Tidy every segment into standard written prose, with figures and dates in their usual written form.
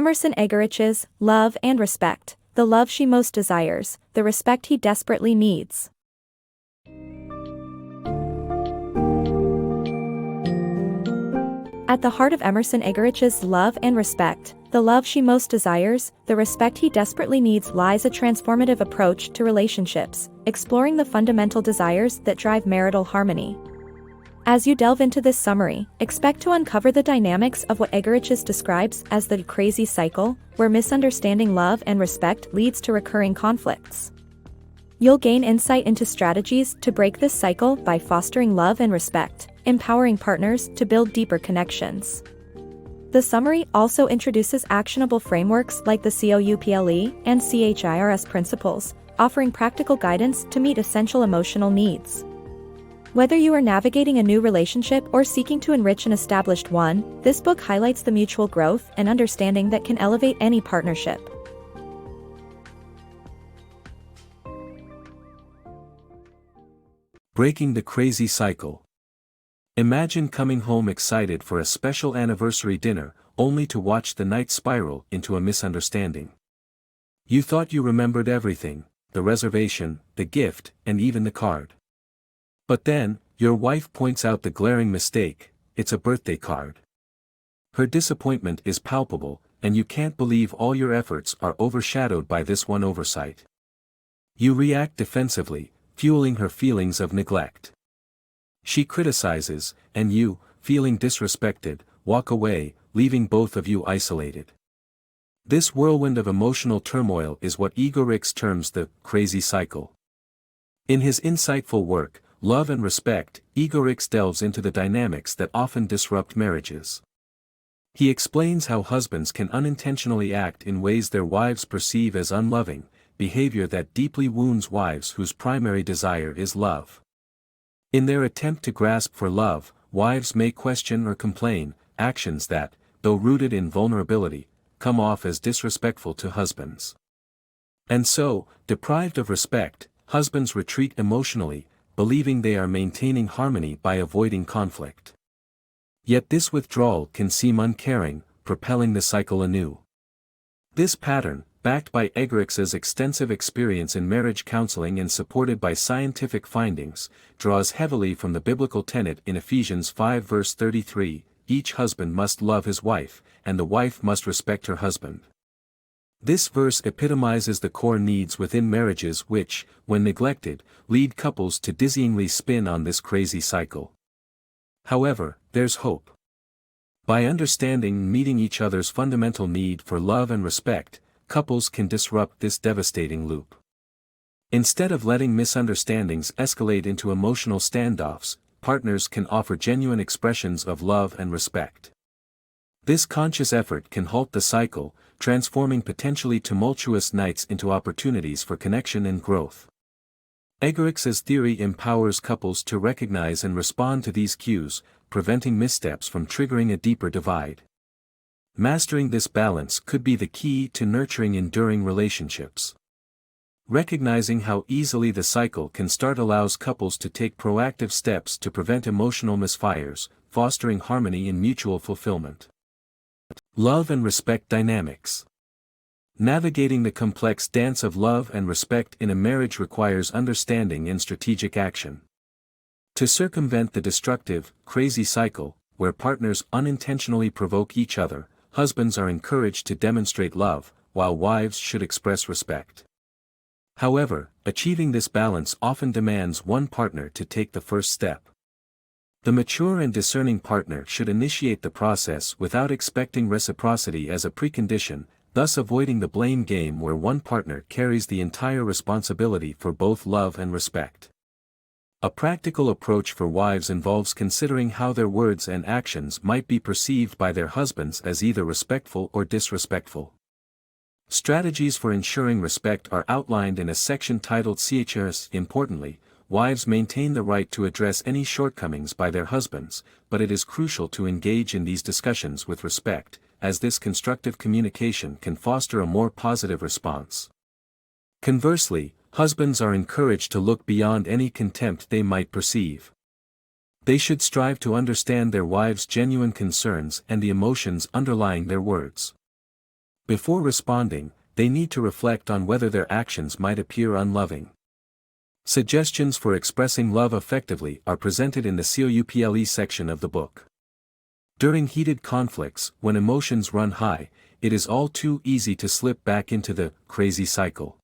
Emerson Eggerichs, Love and Respect, the love she most desires, the respect he desperately needs. At the heart of Emerson Eggerichs' Love and Respect, the love she most desires, the respect he desperately needs lies a transformative approach to relationships, exploring the fundamental desires that drive marital harmony. As you delve into this summary, expect to uncover the dynamics of what Eggerichs describes as the crazy cycle, where misunderstanding love and respect leads to recurring conflicts. You'll gain insight into strategies to break this cycle by fostering love and respect, empowering partners to build deeper connections. The summary also introduces actionable frameworks like the COUPLE and CHIRS principles, offering practical guidance to meet essential emotional needs. Whether you are navigating a new relationship or seeking to enrich an established one, this book highlights the mutual growth and understanding that can elevate any partnership. Breaking the crazy cycle. Imagine coming home excited for a special anniversary dinner, only to watch the night spiral into a misunderstanding. You thought you remembered everything, the reservation, the gift, and even the card. But then, your wife points out the glaring mistake: it's a birthday card. Her disappointment is palpable, and you can't believe all your efforts are overshadowed by this one oversight. You react defensively, fueling her feelings of neglect. She criticizes, and you, feeling disrespected, walk away, leaving both of you isolated. This whirlwind of emotional turmoil is what Eggerichs terms the crazy cycle. In his insightful work, Love and Respect, Eggerichs delves into the dynamics that often disrupt marriages. He explains how husbands can unintentionally act in ways their wives perceive as unloving, behavior that deeply wounds wives whose primary desire is love. In their attempt to grasp for love, wives may question or complain, actions that, though rooted in vulnerability, come off as disrespectful to husbands. And so, deprived of respect, husbands retreat emotionally, believing they are maintaining harmony by avoiding conflict. Yet this withdrawal can seem uncaring, propelling the cycle anew. This pattern, backed by Eggerichs' extensive experience in marriage counseling and supported by scientific findings, draws heavily from the biblical tenet in Ephesians 5 verse 33, each husband must love his wife, and the wife must respect her husband. This verse epitomizes the core needs within marriages which, when neglected, lead couples to dizzyingly spin on this crazy cycle. However, there's hope. By understanding and meeting each other's fundamental need for love and respect, couples can disrupt this devastating loop. Instead of letting misunderstandings escalate into emotional standoffs, partners can offer genuine expressions of love and respect. This conscious effort can halt the cycle, transforming potentially tumultuous nights into opportunities for connection and growth. Eggerichs' theory empowers couples to recognize and respond to these cues, preventing missteps from triggering a deeper divide. Mastering this balance could be the key to nurturing enduring relationships. Recognizing how easily the cycle can start allows couples to take proactive steps to prevent emotional misfires, fostering harmony and mutual fulfillment. Love and respect dynamics. Navigating the complex dance of love and respect in a marriage requires understanding and strategic action. To circumvent the destructive, crazy cycle, where partners unintentionally provoke each other, husbands are encouraged to demonstrate love, while wives should express respect. However, achieving this balance often demands one partner to take the first step. The mature and discerning partner should initiate the process without expecting reciprocity as a precondition, thus avoiding the blame game where one partner carries the entire responsibility for both love and respect. A practical approach for wives involves considering how their words and actions might be perceived by their husbands as either respectful or disrespectful. Strategies for ensuring respect are outlined in a section titled CHIRS. Importantly, wives maintain the right to address any shortcomings by their husbands, but it is crucial to engage in these discussions with respect, as this constructive communication can foster a more positive response. Conversely, husbands are encouraged to look beyond any contempt they might perceive. They should strive to understand their wives' genuine concerns and the emotions underlying their words. Before responding, they need to reflect on whether their actions might appear unloving. Suggestions for expressing love effectively are presented in the COUPLE section of the book. During heated conflicts, when emotions run high, it is all too easy to slip back into the crazy cycle.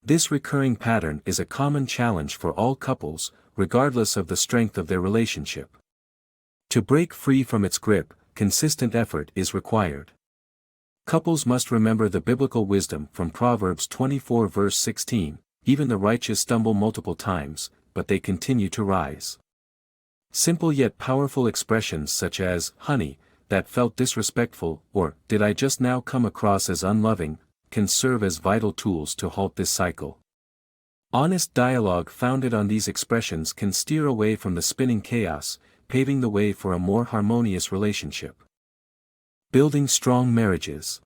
This recurring pattern is a common challenge for all couples, regardless of the strength of their relationship. To break free from its grip, consistent effort is required. Couples must remember the biblical wisdom from Proverbs 24 verse 16, even the righteous stumble multiple times, but they continue to rise. Simple yet powerful expressions such as, "Honey, that felt disrespectful," or, "Did I just now come across as unloving," can serve as vital tools to halt this cycle. Honest dialogue founded on these expressions can steer away from the spinning chaos, paving the way for a more harmonious relationship. Building strong marriages.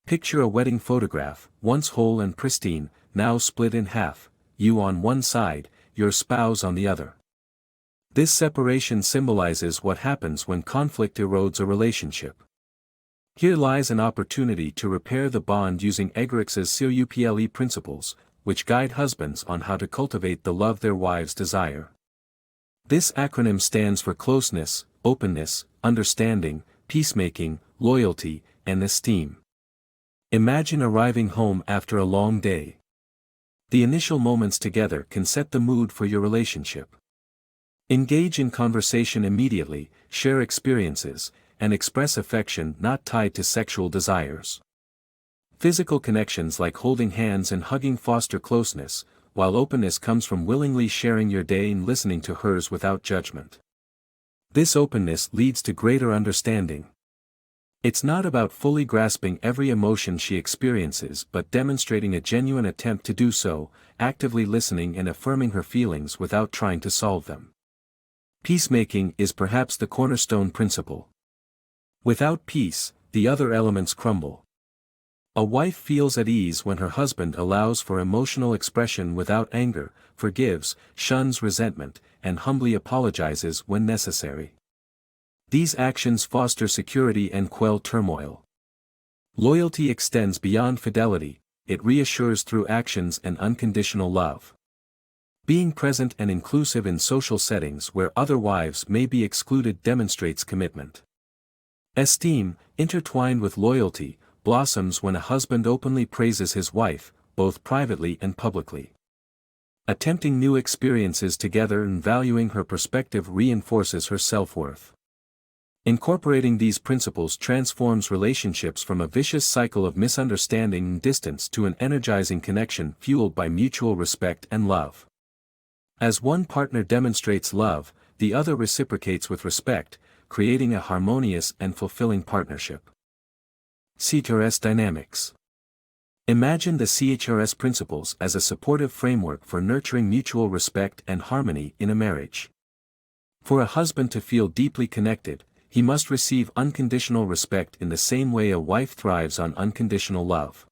Picture a wedding photograph, once whole and pristine, now split in half, you on one side, your spouse on the other. This separation symbolizes what happens when conflict erodes a relationship. Here lies an opportunity to repair the bond using Eggerichs' COUPLE principles, which guide husbands on how to cultivate the love their wives desire. This acronym stands for closeness, openness, understanding, peacemaking, loyalty, and esteem. Imagine arriving home after a long day. The initial moments together can set the mood for your relationship. Engage in conversation immediately, share experiences, and express affection not tied to sexual desires. Physical connections like holding hands and hugging foster closeness, while openness comes from willingly sharing your day and listening to hers without judgment. This openness leads to greater understanding. It's not about fully grasping every emotion she experiences but demonstrating a genuine attempt to do so, actively listening and affirming her feelings without trying to solve them. Peacemaking is perhaps the cornerstone principle. Without peace, the other elements crumble. A wife feels at ease when her husband allows for emotional expression without anger, forgives, shuns resentment, and humbly apologizes when necessary. These actions foster security and quell turmoil. Loyalty extends beyond fidelity, it reassures through actions and unconditional love. Being present and inclusive in social settings where other wives may be excluded demonstrates commitment. Esteem, intertwined with loyalty, blossoms when a husband openly praises his wife, both privately and publicly. Attempting new experiences together and valuing her perspective reinforces her self-worth. Incorporating these principles transforms relationships from a vicious cycle of misunderstanding and distance to an energizing connection fueled by mutual respect and love. As one partner demonstrates love, the other reciprocates with respect, creating a harmonious and fulfilling partnership. CHRS Dynamics. Imagine the CHRS principles as a supportive framework for nurturing mutual respect and harmony in a marriage. For a husband to feel deeply connected, he must receive unconditional respect in the same way a wife thrives on unconditional love.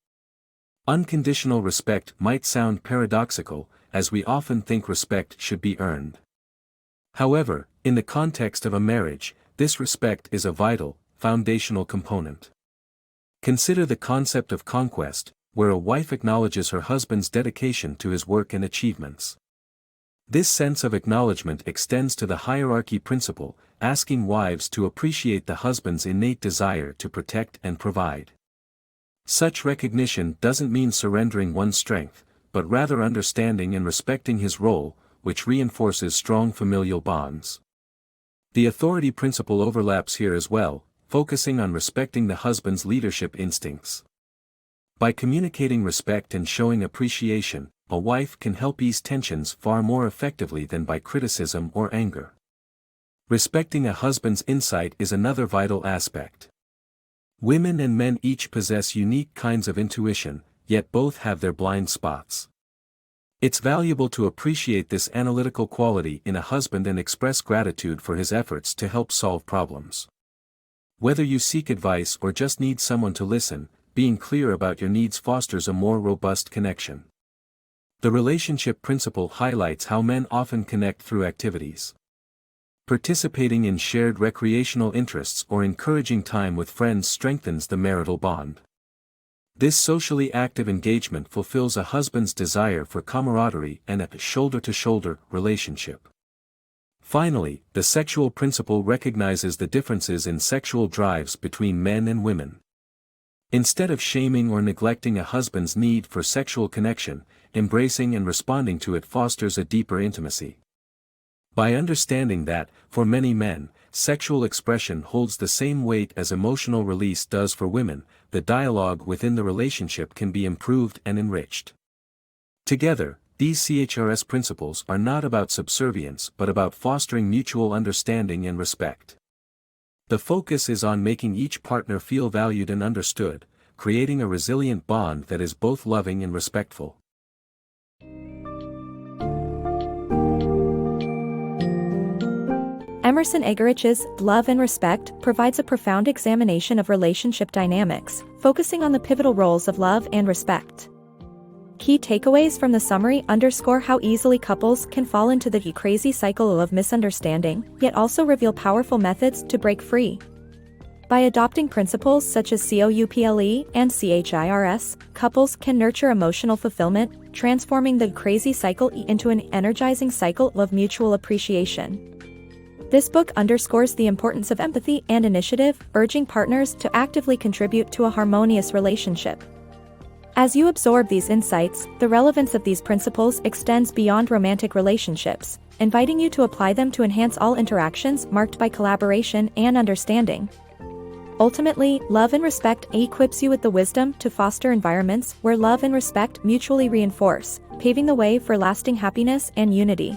Unconditional respect might sound paradoxical, as we often think respect should be earned. However, in the context of a marriage, this respect is a vital, foundational component. Consider the concept of conquest, where a wife acknowledges her husband's dedication to his work and achievements. This sense of acknowledgement extends to the hierarchy principle, asking wives to appreciate the husband's innate desire to protect and provide. Such recognition doesn't mean surrendering one's strength, but rather understanding and respecting his role, which reinforces strong familial bonds. The authority principle overlaps here as well, focusing on respecting the husband's leadership instincts. By communicating respect and showing appreciation, a wife can help ease tensions far more effectively than by criticism or anger. Respecting a husband's insight is another vital aspect. Women and men each possess unique kinds of intuition, yet both have their blind spots. It's valuable to appreciate this analytical quality in a husband and express gratitude for his efforts to help solve problems. Whether you seek advice or just need someone to listen, being clear about your needs fosters a more robust connection. The relationship principle highlights how men often connect through activities. Participating in shared recreational interests or encouraging time with friends strengthens the marital bond. This socially active engagement fulfills a husband's desire for camaraderie and a shoulder-to-shoulder relationship. Finally, the sexual principle recognizes the differences in sexual drives between men and women. Instead of shaming or neglecting a husband's need for sexual connection, embracing and responding to it fosters a deeper intimacy. By understanding that, for many men, sexual expression holds the same weight as emotional release does for women, the dialogue within the relationship can be improved and enriched. Together, these CHRS principles are not about subservience but about fostering mutual understanding and respect. The focus is on making each partner feel valued and understood, creating a resilient bond that is both loving and respectful. Emerson Eggerichs' Love and Respect provides a profound examination of relationship dynamics, focusing on the pivotal roles of love and respect. Key takeaways from the summary underscore how easily couples can fall into the crazy cycle of misunderstanding, yet also reveal powerful methods to break free. By adopting principles such as COUPLE and CHIRS, couples can nurture emotional fulfillment, transforming the crazy cycle into an energizing cycle of mutual appreciation. This book underscores the importance of empathy and initiative, urging partners to actively contribute to a harmonious relationship. As you absorb these insights, the relevance of these principles extends beyond romantic relationships, inviting you to apply them to enhance all interactions marked by collaboration and understanding. Ultimately, Love and Respect equips you with the wisdom to foster environments where love and respect mutually reinforce, paving the way for lasting happiness and unity.